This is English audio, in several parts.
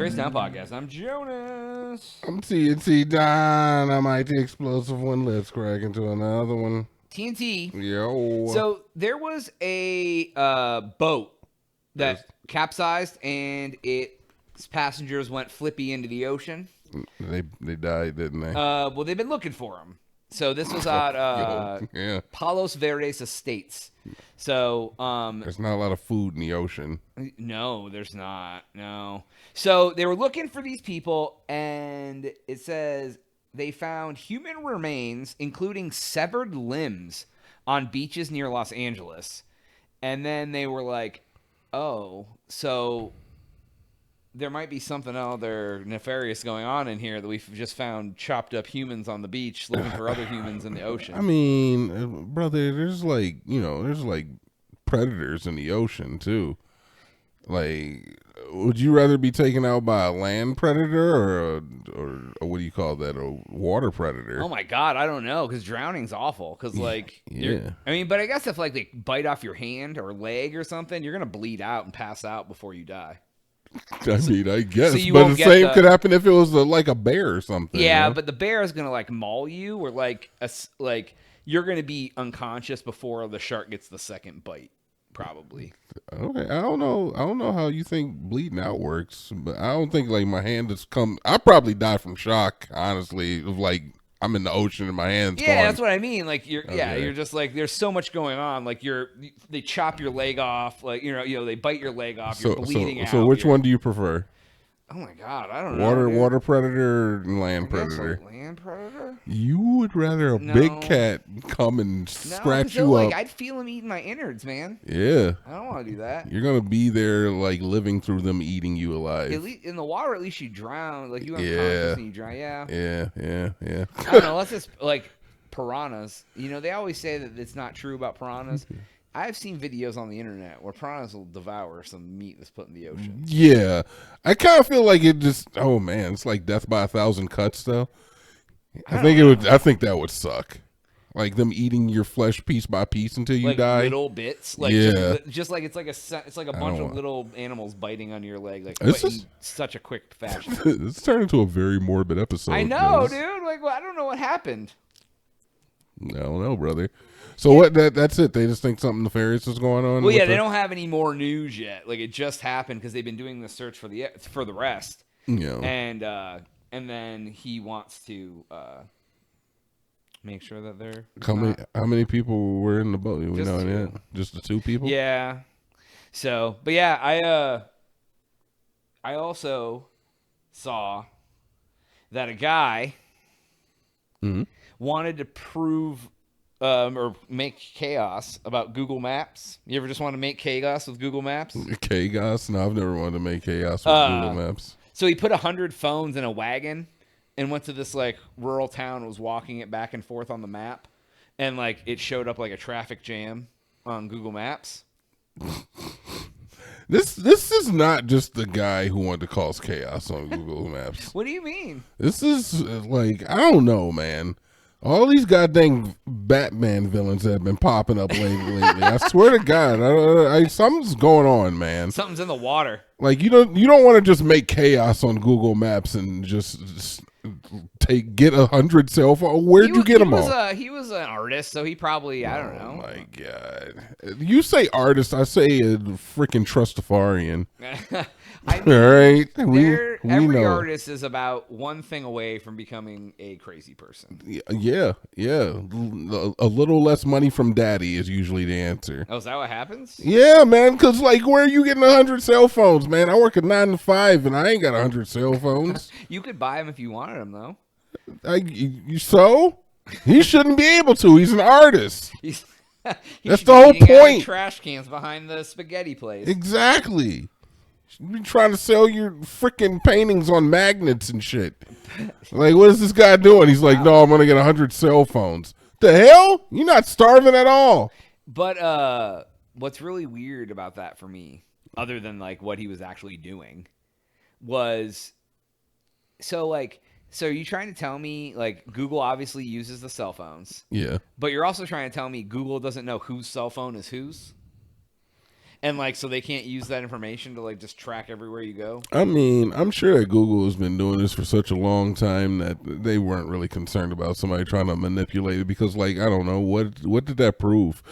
Crazy Town Podcast. I'm Jonas. I'm TNT Dynamite, the explosive one. Let's crack into another one. TNT. Yo. So there was a boat that capsized and its passengers went flippy into the ocean. They died, didn't they? Well, they've been looking for them. So this was at yeah. Palos Verdes Estates. So There's not a lot of food in the ocean. no, there's not. No. So they were looking for these people, and it says they found human remains, including severed limbs, on beaches near Los Angeles. And then they were like, oh, so there might be something other nefarious going on in here that we've just found chopped up humans on the beach looking for other humans in the ocean. I mean, brother, there's like predators in the ocean too. Like, would you rather be taken out by a land predator or what do you call that, a water predator? Oh my God, I don't know, because drowning's awful. Because like, yeah. I mean, but I guess if like they bite off your hand or leg or something, you're gonna bleed out and pass out before you die. I mean, I guess, you but won't the get same the- could happen if it was like a bear or something. Yeah, you know? but the bear is gonna like maul you, or like you're gonna be unconscious before the shark gets the second bite, probably. Okay, I don't know how you think bleeding out works, but I don't think like my hand has come. I probably die from shock, honestly. Of like I'm in the ocean and my hands. Yeah, going, that's what I mean. Like Okay. you're just like there's so much going on. Like they chop your leg off. Like they bite your leg off. You're bleeding out. So which one do you prefer? Oh my God, I don't know. Water predator or land I guess predator? a land predator? You would rather a No. big cat come and No, scratch 'cause you up? I'd feel him eating my innards, man. Yeah, I don't want to do that. you're gonna be there like living through them eating you alive. At least in the water, at least you drown. Like you unconscious Yeah. and you drown. Yeah. Yeah. I don't know. Let's just like piranhas. They always say that it's not true about piranhas. I've seen videos on the internet where piranhas will devour some meat that's put in the ocean. Yeah, I kind of feel like it just. Oh man, it's like death by a thousand cuts, though. I think it would. I think that would suck. Like them eating your flesh piece by piece until you Like die. little bits, like Yeah. just like it's like a bunch of little animals biting on your leg, like This but is- in such a quick fashion. It's turned into a very morbid episode. I know, Jonas. dude. Like I don't know what happened. I don't know, brother. So what? That's it. They just think something nefarious is going on. Well, yeah, with they the- don't have any more news yet. Like it just happened because they've been doing the search for the rest, Yeah. and then he wants to make sure that they're How many people were in the boat? Do we Just know two. yet? Just the two people. Yeah. So, but yeah, I also saw that a guy Mhm. wanted to prove or make chaos about Google Maps. You ever just want to make chaos with Google Maps? Chaos? No, I've never wanted to make chaos with Google Maps. So he put 100 phones in a wagon and went to this like rural town and was walking it back and forth on the map. And like it showed up like a traffic jam on Google Maps. This is not just the guy who wanted to cause chaos on Google Maps. What do you mean? This is like, I don't know, man. All these goddamn Batman villains that have been popping up lately. I swear to God, something's going on, man. Something's in the water. Like you don't want to just make chaos on Google Maps and just get 100 cell phones. Where'd you get them all? He was an artist, so he probably, I don't Oh know. my God! You say artist, I say a freaking Trustafarian. I All mean, right, we every know. artist is about one thing away from becoming a crazy person. Yeah. A little less money from daddy is usually the answer. Oh, is that what happens? Yeah, man, because like, where are you getting 100 cell phones, man? I work a 9 to 5 and I ain't got 100 cell phones. You could buy them if you wanted them, though. So he shouldn't be able to. He's an artist. He's, That's the whole point. Trash cans behind the spaghetti place. Exactly. Should be trying to sell your freaking paintings on magnets and shit. Like, what is this guy doing? He's like, no, I'm gonna get 100 cell phones. The hell? You're not starving at all. But what's really weird about that for me, other than like what he was actually doing, was so are you trying to tell me like Google obviously uses the cell phones, Yeah. but you're also trying to tell me Google doesn't know whose cell phone is whose? And like, so they can't use that information to like just track everywhere you go. I mean, I'm sure that Google has been doing this for such a long time that they weren't really concerned about somebody trying to manipulate it because, like, I don't know what did that prove.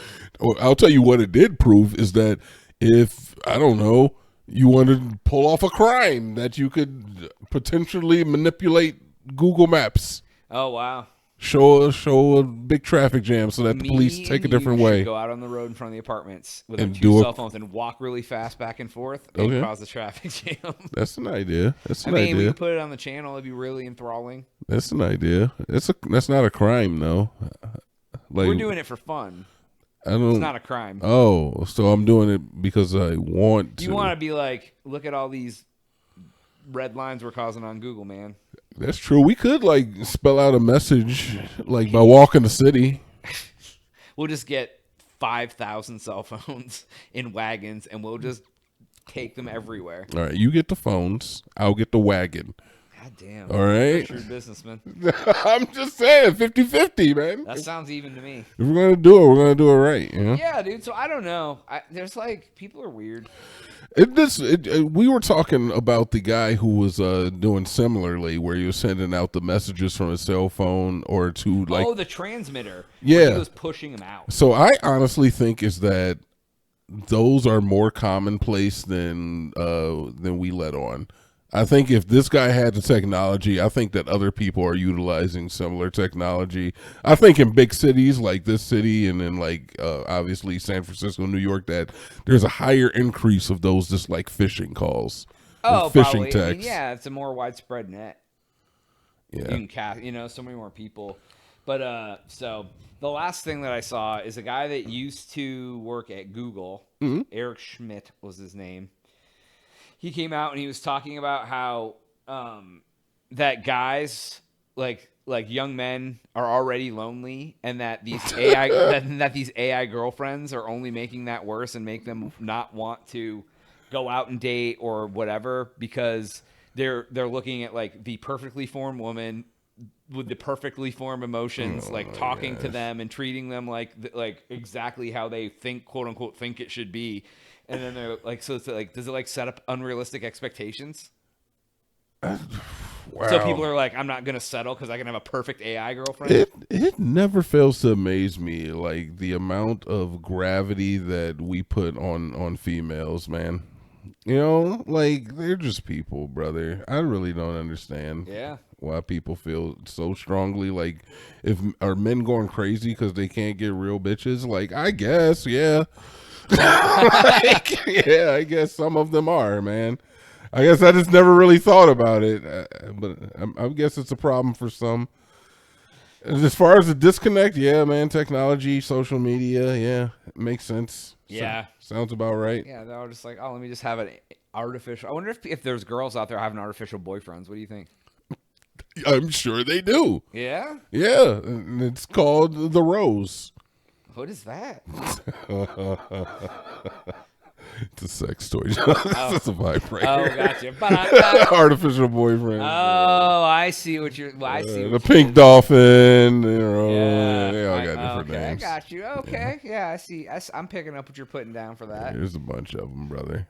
I'll tell you what it did prove is that if I don't know you wanted to pull off a crime, that you could potentially manipulate Google Maps. Oh wow. Show a big traffic jam so that the police take a different way. Go out on the road in front of the apartments with And two do cell phones and walk really fast back and forth and Okay. cause a traffic jam. That's an idea. That's I an mean, we idea. could put it on the channel. It'd be really enthralling. That's an idea. That's not a crime though. Like We're doing it for fun. I don't. It's not a crime. Oh, so I'm doing it because I want to. You want to be like, look at all these red lines we're causing on Google, man. That's true. We could like spell out a message like by walking the city. We'll just get 5,000 cell phones in wagons, and we'll just take them everywhere. All right, you get the phones. I'll get the wagon. God damn. All right. Shrewd businessman. I'm just saying, 50-50, man. That sounds even to me. If we're gonna do it, we're gonna do it right. You know. Yeah, dude. So I don't know. There's like, people are weird. We were talking about the guy who was doing similarly, where he was sending out the messages from his cell phone or to like. Oh, the transmitter. Yeah. Where he was pushing them out. So I honestly think is that those are more commonplace than we let on. I think if this guy had the technology, I think that other people are utilizing similar technology. I think in big cities like this city and then like obviously San Francisco, New York, that there's a higher increase of those just like phishing calls. Oh, phishing probably. texts. I mean, yeah, it's a more widespread net. Yeah. You can cast, so many more people. But so the last thing that I saw is a guy that used to work at Google. Mm-hmm. Eric Schmidt was his name. He came out and he was talking about how that guys like young men are already lonely, and that these AI that these AI girlfriends are only making that worse and make them not want to go out and date or whatever, because they're looking at like the perfectly formed woman with the perfectly formed emotions, like talking to them and treating them like exactly how they think, quote unquote, think it should be. And then they're like, so it's like, does it like set up unrealistic expectations? Wow. So people are like, I'm not gonna settle because I can have a perfect AI girlfriend. It never fails to amaze me, like the amount of gravity that we put on females, man. Like they're just people, brother. I really don't understand. Yeah. Why people feel so strongly like are men going crazy because they can't get real bitches? Like I guess, yeah. Yeah, I guess some of them are, man. I guess I just never really thought about it, but I guess it's a problem for some. As far as the disconnect, yeah, man, technology, social media, yeah, it makes sense. Yeah. Sounds about right. Yeah, they're all just like, oh, let me just have an artificial. I wonder if there's girls out there having artificial boyfriends. What do you think? I'm sure they do. Yeah. Yeah, and it's called the Rose. What is that? It's a sex toy. It's a vibrator. Oh, gotcha. Artificial boyfriend. Oh, I see what you're. Well, I see The what pink dolphin. Yeah, they all got different okay, names. I got you. Okay, yeah, I see. I'm picking up what you're putting down for that. There's a bunch of them, brother.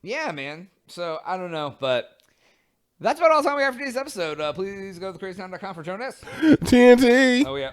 Yeah, man. So I don't know, but that's about all the time we have for today's episode. Please go to thecrazytown.com for Jonas. TNT. Oh yeah.